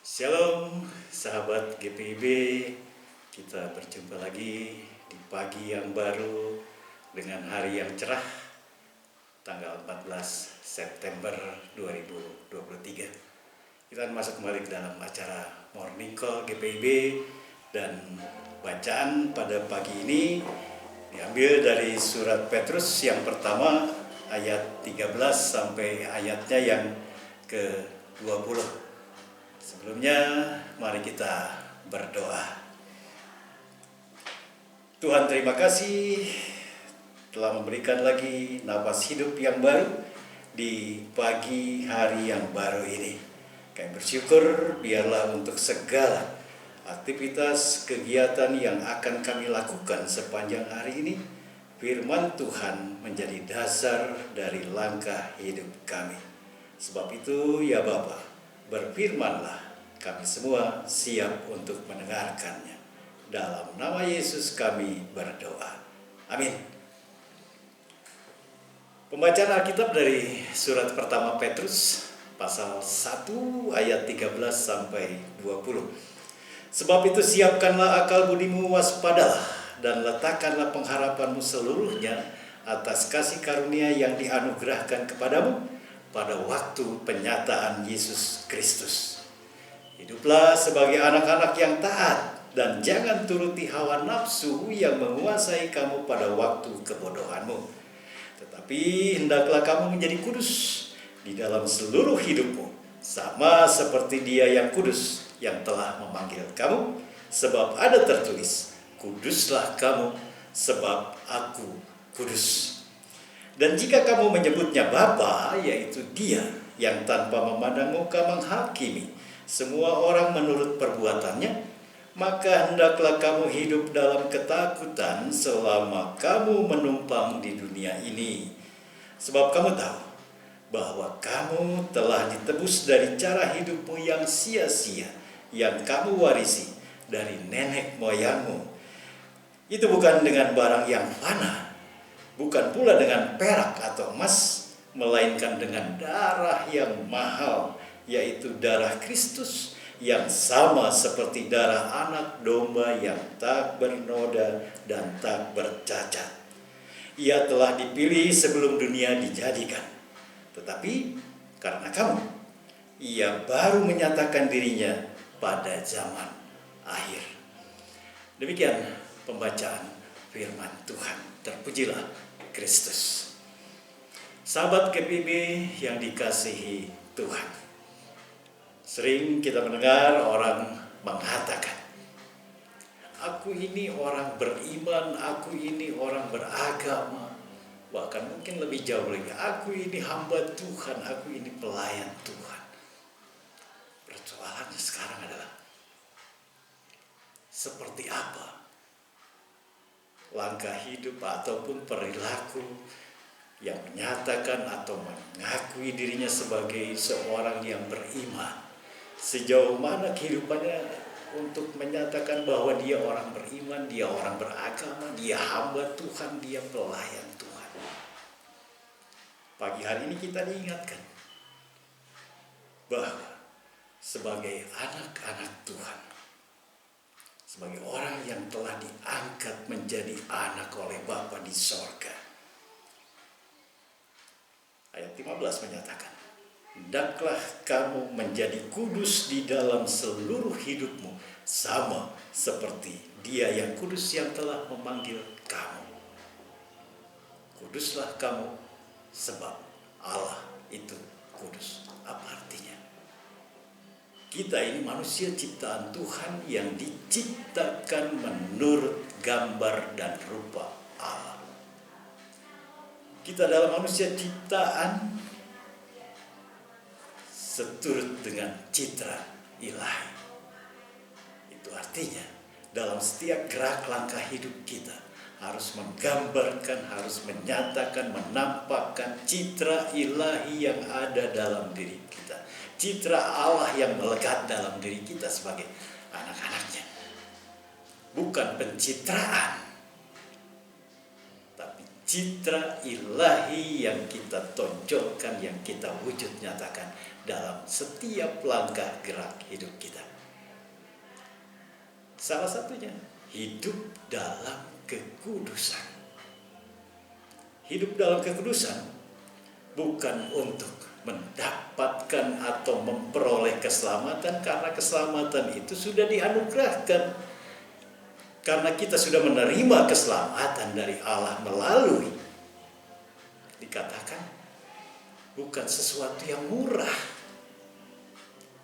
Shalom sahabat GPIB, kita berjumpa lagi di pagi yang baru dengan hari yang cerah tanggal 14 September 2023. Kita masuk kembali ke dalam acara Morning Call GPIB dan bacaan pada pagi ini diambil dari surat Petrus yang pertama ayat 13 sampai ayatnya yang ke-20. Sebelumnya, mari kita berdoa. Tuhan, terima kasih telah memberikan lagi napas hidup yang baru di pagi hari yang baru ini. Kami bersyukur biarlah untuk segala aktivitas kegiatan yang akan kami lakukan sepanjang hari ini, firman Tuhan menjadi dasar dari langkah hidup kami. Sebab itu ya Bapa, berfirmanlah, kami semua siap untuk mendengarkannya. Dalam nama Yesus kami berdoa. Amin. Pembacaan Alkitab dari surat pertama Petrus, pasal 1 ayat 13 sampai 20. Sebab itu siapkanlah akal budimu, waspadalah, dan letakkanlah pengharapanmu seluruhnya atas kasih karunia yang dianugerahkan kepadamu pada waktu penyataan Yesus Kristus. Hiduplah sebagai anak-anak yang taat dan jangan turuti hawa nafsu yang menguasai kamu pada waktu kebodohanmu. Tetapi hendaklah kamu menjadi kudus di dalam seluruh hidupmu, sama seperti Dia yang kudus yang telah memanggil kamu, sebab ada tertulis, kuduslah kamu sebab aku kudus. Dan jika kamu menyebutnya Bapa, yaitu Dia yang tanpa memandang muka menghakimi semua orang menurut perbuatannya, maka hendaklah kamu hidup dalam ketakutan selama kamu menumpang di dunia ini. Sebab kamu tahu bahwa kamu telah ditebus dari cara hidupmu yang sia-sia, yang kamu warisi dari nenek moyangmu. Itu bukan dengan barang yang fana, bukan pula dengan perak atau emas, melainkan dengan darah yang mahal, yaitu darah Kristus, yang sama seperti darah anak domba yang tak bernoda dan tak bercacat. Ia telah dipilih sebelum dunia dijadikan, tetapi karena kamu, Ia baru menyatakan dirinya pada zaman akhir. Demikian pembacaan firman Tuhan. Terpujilah Kristus. Sahabat GPIB yang dikasihi Tuhan, sering kita mendengar orang mengatakan, aku ini orang beriman, aku ini orang beragama, bahkan mungkin lebih jauh lagi, aku ini hamba Tuhan, aku ini pelayan Tuhan. Persoalannya sekarang adalah, seperti apa langkah hidup ataupun perilaku yang menyatakan atau mengakui dirinya sebagai seorang yang beriman? Sejauh mana kehidupannya untuk menyatakan bahwa dia orang beriman, dia orang beragama, dia hamba Tuhan, dia pelayan Tuhan? Pagi hari ini kita diingatkan bahwa sebagai anak-anak Tuhan, sebagai orang yang telah diangkat menjadi anak oleh Bapa di sorga. Ayat 15 menyatakan, hendaklah kamu menjadi kudus di dalam seluruh hidupmu, sama seperti Dia yang kudus yang telah memanggil kamu. Kuduslah kamu sebab Allah itu kudus. Apa artinya? Kita ini manusia ciptaan Tuhan yang diciptakan menurut gambar dan rupa Allah. Kita adalah manusia ciptaan seturut dengan citra ilahi. Itu artinya dalam setiap gerak langkah hidup kita harus menggambarkan, harus menyatakan, menampakkan citra ilahi yang ada dalam diri kita. Citra Allah yang melekat dalam diri kita sebagai anak-anaknya. Bukan pencitraan, tapi citra ilahi yang kita tonjolkan yang kita wujud nyatakan dalam setiap langkah gerak hidup kita. Salah satunya hidup dalam kekudusan. Hidup dalam kekudusan bukan untuk mendapatkan atau memperoleh keselamatan, karena keselamatan itu sudah dianugerahkan. Karena kita sudah menerima keselamatan dari Allah melalui, dikatakan, bukan sesuatu yang murah,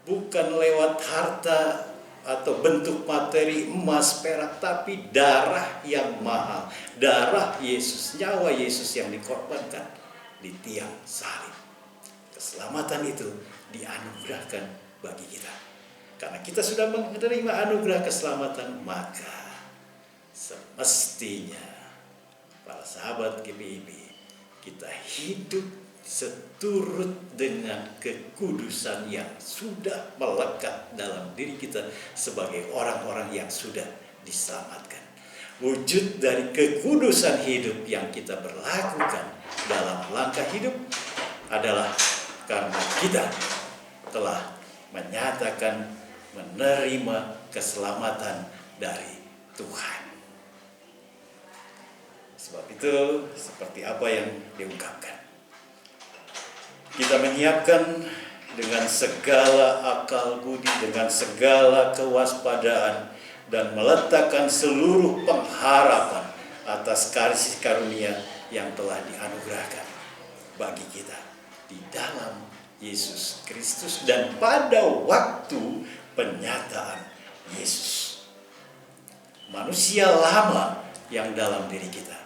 bukan lewat harta atau bentuk materi emas, perak, tapi darah yang mahal, darah Yesus, nyawa Yesus yang dikorbankan di tiang salib. Keselamatan itu dianugerahkan bagi kita. Karena kita sudah menerima anugerah keselamatan, maka semestinya para sahabat GPIB, kita hidup seturut dengan kekudusan yang sudah melekat dalam diri kita sebagai orang-orang yang sudah diselamatkan. Wujud dari kekudusan hidup yang kita berlakukan dalam langkah hidup adalah karena kita telah menyatakan menerima keselamatan dari Tuhan. Sebab itu seperti apa yang diungkapkan, kita menyiapkan dengan segala akal budi, dengan segala kewaspadaan, dan meletakkan seluruh pengharapan atas kasih karunia yang telah dianugerahkan bagi kita di dalam Yesus Kristus dan pada waktu penyataan Yesus. Manusia lama yang dalam diri kita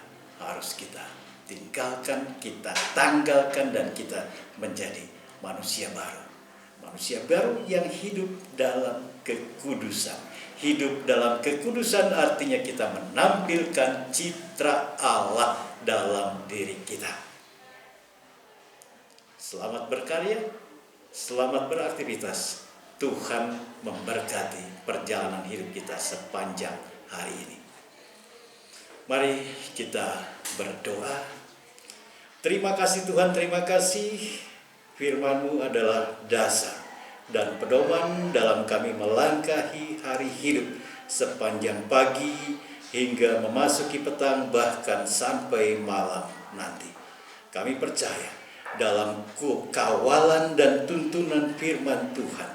harus kita tinggalkan, kita tanggalkan, dan kita menjadi manusia baru. Manusia baru yang hidup dalam kekudusan. Hidup dalam kekudusan artinya kita menampilkan citra Allah dalam diri kita. Selamat berkarya, selamat beraktivitas. Tuhan memberkati perjalanan hidup kita sepanjang hari ini. Mari kita berdoa. Terima kasih Tuhan, terima kasih. Firman-Mu adalah dasar dan pedoman dalam kami melangkahi hari hidup sepanjang pagi hingga memasuki petang, bahkan sampai malam nanti. Kami percaya dalam kawalan dan tuntunan firman Tuhan,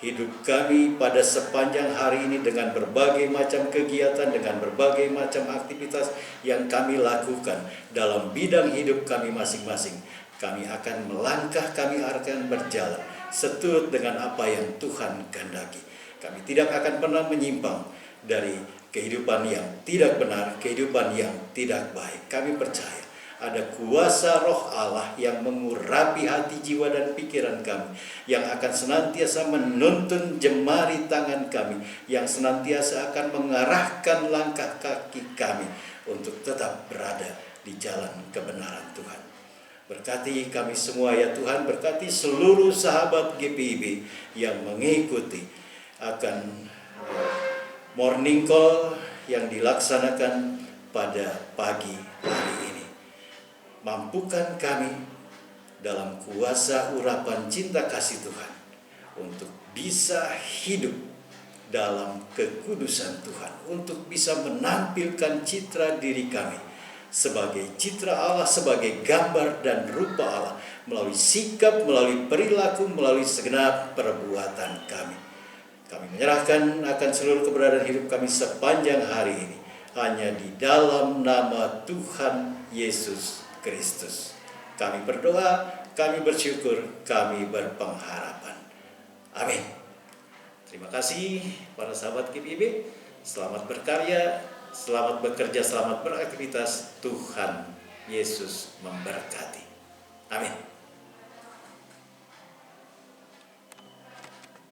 hidup kami pada sepanjang hari ini dengan berbagai macam kegiatan, dengan berbagai macam aktivitas yang kami lakukan dalam bidang hidup kami masing-masing, kami akan melangkah, kami akan berjalan seturut dengan apa yang Tuhan kehendaki. Kami tidak akan pernah menyimpang dari kehidupan yang tidak benar, kehidupan yang tidak baik. Kami percaya ada kuasa Roh Allah yang mengurapi hati, jiwa, dan pikiran kami, yang akan senantiasa menuntun jemari tangan kami, yang senantiasa akan mengarahkan langkah kaki kami untuk tetap berada di jalan kebenaran Tuhan. Berkati kami semua ya Tuhan, berkati seluruh sahabat GPIB yang mengikuti akan morning call yang dilaksanakan pada pagi hari ini. Mampukan kami dalam kuasa urapan cinta kasih Tuhan untuk bisa hidup dalam kekudusan Tuhan, untuk bisa menampilkan citra diri kami sebagai citra Allah, sebagai gambar dan rupa Allah, melalui sikap, melalui perilaku, melalui segenap perbuatan kami. Kami menyerahkan akan seluruh keberadaan hidup kami sepanjang hari ini hanya di dalam nama Tuhan Yesus Kristus. Kami berdoa, kami bersyukur, kami berpengharapan. Amin. Terima kasih para sahabat GPIB. Selamat berkarya, selamat bekerja, selamat beraktivitas. Tuhan Yesus memberkati. Amin.